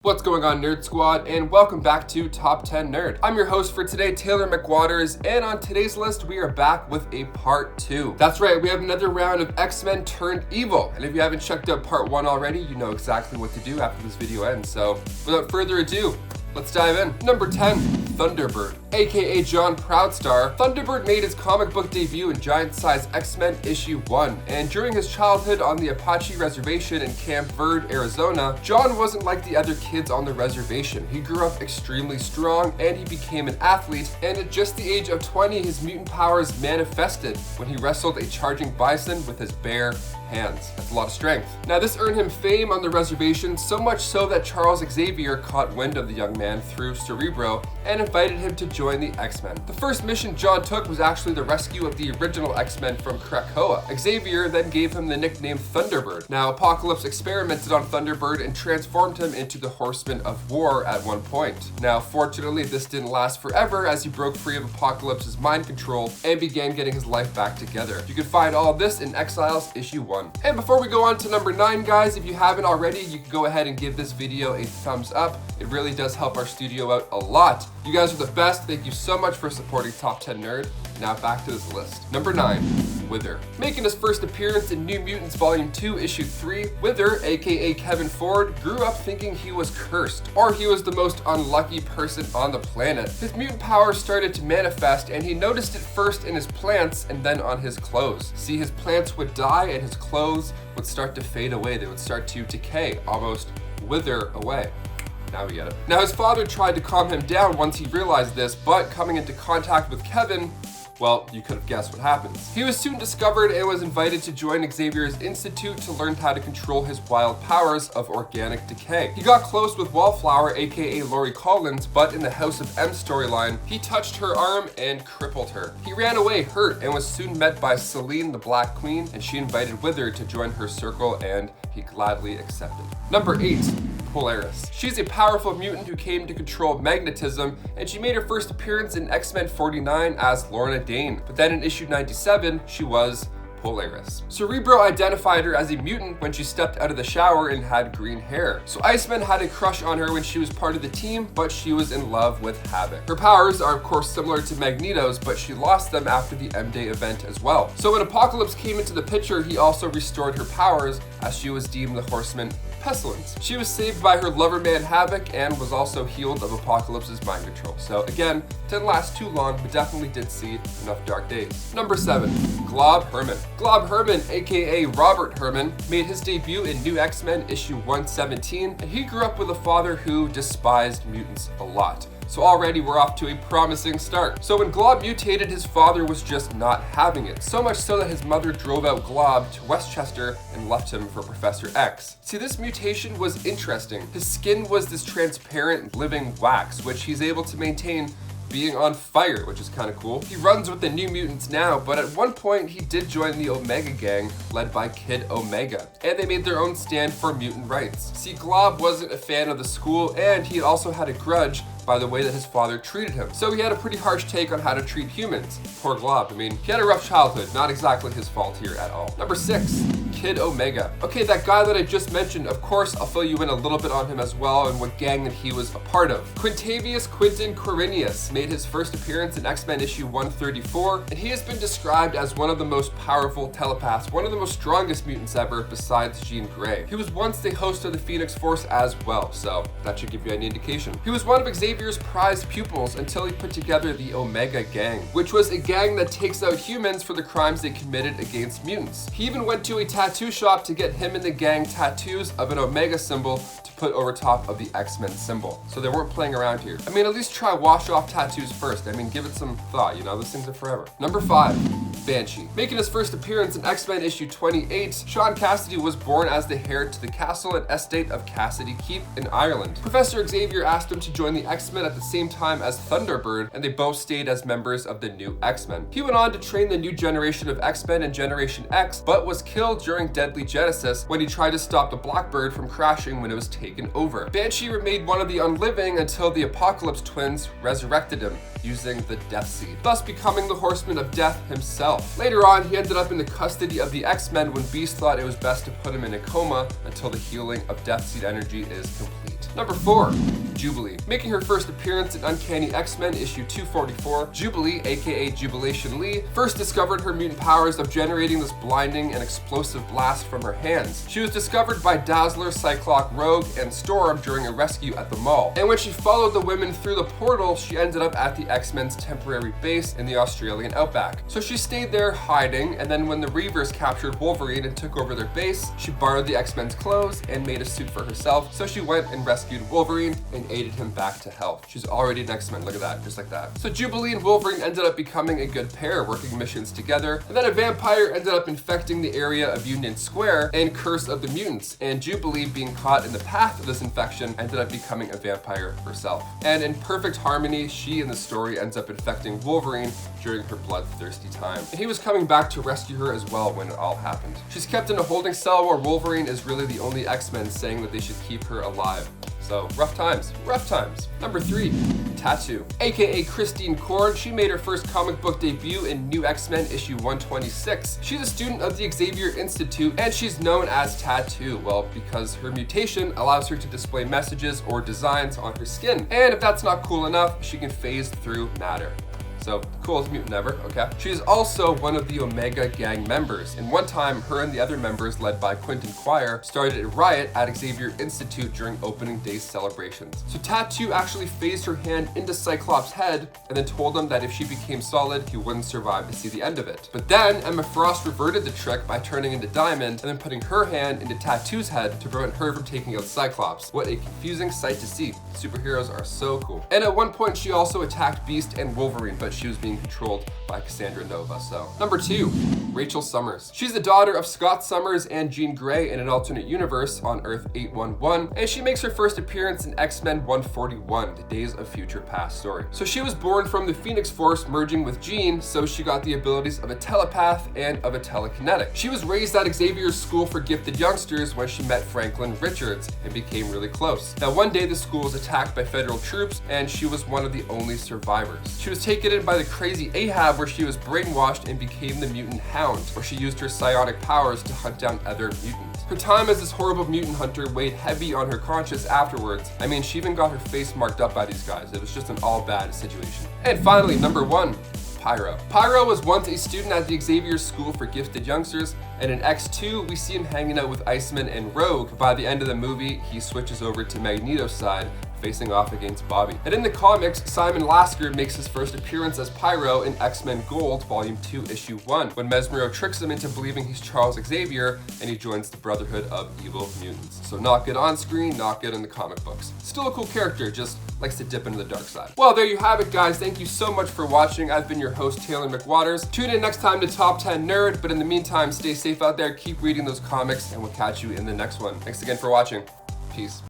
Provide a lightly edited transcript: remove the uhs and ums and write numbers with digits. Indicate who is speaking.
Speaker 1: What's going on, Nerd Squad, and welcome back to Top 10 Nerd. I'm your host for today, Taylor McWatters, and on today's list, we are back with a part 2. That's right, we have another round of X-Men turned evil, and if you haven't checked out part 1 already, you know exactly what to do after this video ends, so without further ado, let's dive in. Number 10, Thunderbird. AKA John Proudstar, Thunderbird made his comic book debut in Giant Size X-Men issue 1, and during his childhood on the Apache Reservation in Camp Verde, Arizona, John wasn't like the other kids on the reservation. He grew up extremely strong and he became an athlete, and at just the age of 20, his mutant powers manifested when he wrestled a charging bison with his bare hands. That's a lot of strength. Now, this earned him fame on the reservation, so much so that Charles Xavier caught wind of the young man through Cerebro and invited him to join the X-Men. The first mission John took was actually the rescue of the original X-Men from Krakoa. Xavier then gave him the nickname Thunderbird. Now, Apocalypse experimented on Thunderbird and transformed him into the Horseman of War at one point. Now, fortunately, this didn't last forever as he broke free of Apocalypse's mind control and began getting his life back together. You can find all of this in Exiles issue 1. And before we go on to number 9, guys, if you haven't already, you can go ahead and give this video a thumbs up. It really does help our studio out a lot. You guys are the best. Thank you so much for supporting Top 10 Nerd. Now back to this list. Number 9, Wither. Making his first appearance in New Mutants Volume 2, Issue 3, Wither, aka Kevin Ford, grew up thinking he was cursed, or he was the most unlucky person on the planet. His mutant powers started to manifest, and he noticed it first in his plants and then on his clothes. See, his plants would die and his clothes would start to fade away. They would start to decay, almost wither away. Now we get it. Now, his father tried to calm him down once he realized this, but coming into contact with Kevin, well, you could have guessed what happens. He was soon discovered and was invited to join Xavier's Institute to learn how to control his wild powers of organic decay. He got close with Wallflower, aka Lori Collins, but in the House of M storyline, he touched her arm and crippled her. He ran away hurt and was soon met by Selene, the Black Queen, and she invited Wither to join her circle, and he gladly accepted. Number 8. Polaris. She's a powerful mutant who came to control magnetism, and she made her first appearance in X-Men 49 as Lorna Dane. But then in issue 97, she was Polaris. Cerebro identified her as a mutant when she stepped out of the shower and had green hair. So Iceman had a crush on her when she was part of the team, but she was in love with Havoc. Her powers are of course similar to Magneto's, but she lost them after the M-Day event as well. So when Apocalypse came into the picture, he also restored her powers as she was deemed the Horseman Pestilence. She was saved by her lover man Havoc and was also healed of Apocalypse's mind control. So again, didn't last too long, but definitely did see enough dark days. Number 7, GLOB Herman. GLOB Herman, aka Robert Herman, made his debut in New X-Men issue 117, and he grew up with a father who despised mutants a lot. So already we're off to a promising start. So when GLOB mutated, his father was just not having it. So much so that his mother drove out GLOB to Westchester and left him for Professor X. See, this mutation was interesting. His skin was this transparent living wax, which he's able to maintain being on fire, which is kind of cool. He runs with the New Mutants now, but at one point he did join the Omega Gang, led by Kid Omega, and they made their own stand for mutant rights. See, GLOB wasn't a fan of the school, and he also had a grudge by the way that his father treated him. So he had a pretty harsh take on how to treat humans. Poor GLOB. I mean, he had a rough childhood, not exactly his fault here at all. Number 6, Kid Omega. Okay, that guy that I just mentioned, of course, I'll fill you in a little bit on him as well and what gang that he was a part of. Quintavious Quinton Quirinius made his first appearance in X-Men issue 134, and he has been described as one of the most powerful telepaths, one of the most strongest mutants ever besides Jean Grey. He was once the host of the Phoenix Force as well, so that should give you any indication. He was one of Xavier's prized pupils until he put together the Omega Gang, which was a gang that takes out humans for the crimes they committed against mutants. He even went to a tattoo shop to get him and the gang tattoos of an Omega symbol to put over top of the X-Men symbol. So they weren't playing around here. I mean, at least try wash off tattoos first. I mean, give it some thought, you know, those things are forever. Number 5, Banshee. Making his first appearance in X-Men issue 28, Sean Cassidy was born as the heir to the castle and estate of Cassidy Keep in Ireland. Professor Xavier asked him to join the X-Men at the same time as Thunderbird, and they both stayed as members of the new X-Men. He went on to train the new generation of X-Men and Generation X, but was killed during Deadly Genesis when he tried to stop the Blackbird from crashing when it was taken over. Banshee remained one of the unliving until the Apocalypse twins resurrected him using the Death Seed, thus becoming the Horseman of Death himself. Later on, he ended up in the custody of the X-Men when Beast thought it was best to put him in a coma until the healing of Death Seed energy is complete. Number 4. Jubilee. Making her first appearance in Uncanny X-Men issue 244, Jubilee, aka Jubilation Lee, first discovered her mutant powers of generating this blinding and explosive blast from her hands. She was discovered by Dazzler, Cyclops, Rogue, and Storm during a rescue at the mall. And when she followed the women through the portal, she ended up at the X-Men's temporary base in the Australian outback. So she stayed there hiding, and then when the Reavers captured Wolverine and took over their base, she borrowed the X-Men's clothes and made a suit for herself. So she went and rescued Wolverine and aided him back to health. She's already an X-Men, look at that, just like that. So Jubilee and Wolverine ended up becoming a good pair, working missions together, and then a vampire ended up infecting the area of Union Square and Curse of the Mutants, and Jubilee, being caught in the path of this infection, ended up becoming a vampire herself. And in perfect harmony, she in the story ends up infecting Wolverine during her bloodthirsty time. And he was coming back to rescue her as well when it all happened. She's kept in a holding cell where Wolverine is really the only X-Men saying that they should keep her alive. So rough times, rough times. Number 3, Tattoo. AKA Christine Korn, she made her first comic book debut in New X-Men issue 126. She's a student of the Xavier Institute, and she's known as Tattoo, well, because her mutation allows her to display messages or designs on her skin. And if that's not cool enough, she can phase through matter. So, coolest mutant ever, okay? She is also one of the Omega Gang members, and one time, her and the other members, led by Quentin Quire, started a riot at Xavier Institute during opening day celebrations. So Tattoo actually phased her hand into Cyclops' head, and then told him that if she became solid, he wouldn't survive to see the end of it. But then, Emma Frost reverted the trick by turning into Diamond, and then putting her hand into Tattoo's head to prevent her from taking out Cyclops. What a confusing sight to see. Superheroes are so cool. And at one point, she also attacked Beast and Wolverine, but she was being controlled by Cassandra Nova. So number 2, Rachel Summers. She's the daughter of Scott Summers and Jean Grey in an alternate universe on Earth 811, and she makes her first appearance in X-Men 141, the Days of Future Past story. So she was born from the Phoenix Force merging with Jean, so she got the abilities of a telepath and of a telekinetic. She was raised at Xavier's School for Gifted Youngsters when she met Franklin Richards and became really close. Now one day the school was attacked by federal troops, and she was one of the only survivors. She was taken in by the crazy Ahab, where she was brainwashed and became the mutant Hound, where she used her psionic powers to hunt down other mutants. Her time as this horrible mutant hunter weighed heavy on her conscience afterwards. I mean, she even got her face marked up by these guys. It was just an all bad situation. And finally, number 1, PYRO. PYRO was once a student at the Xavier School for Gifted Youngsters, and in X2, we see him hanging out with Iceman and Rogue. By the end of the movie, he switches over to Magneto's side, facing off against Bobby. And in the comics, Simon Lasker makes his first appearance as PYRO in X-Men Gold, Volume 2, Issue 1, when Mesmero tricks him into believing he's Charles Xavier, and he joins the Brotherhood of Evil Mutants. So not good on screen, not good in the comic books. Still a cool character, just likes to dip into the dark side. Well, there you have it, guys. Thank you so much for watching. I've been your host, Taylor McWatters. Tune in next time to Top 10 Nerd, but in the meantime, stay safe out there, keep reading those comics, and we'll catch you in the next one. Thanks again for watching. Peace.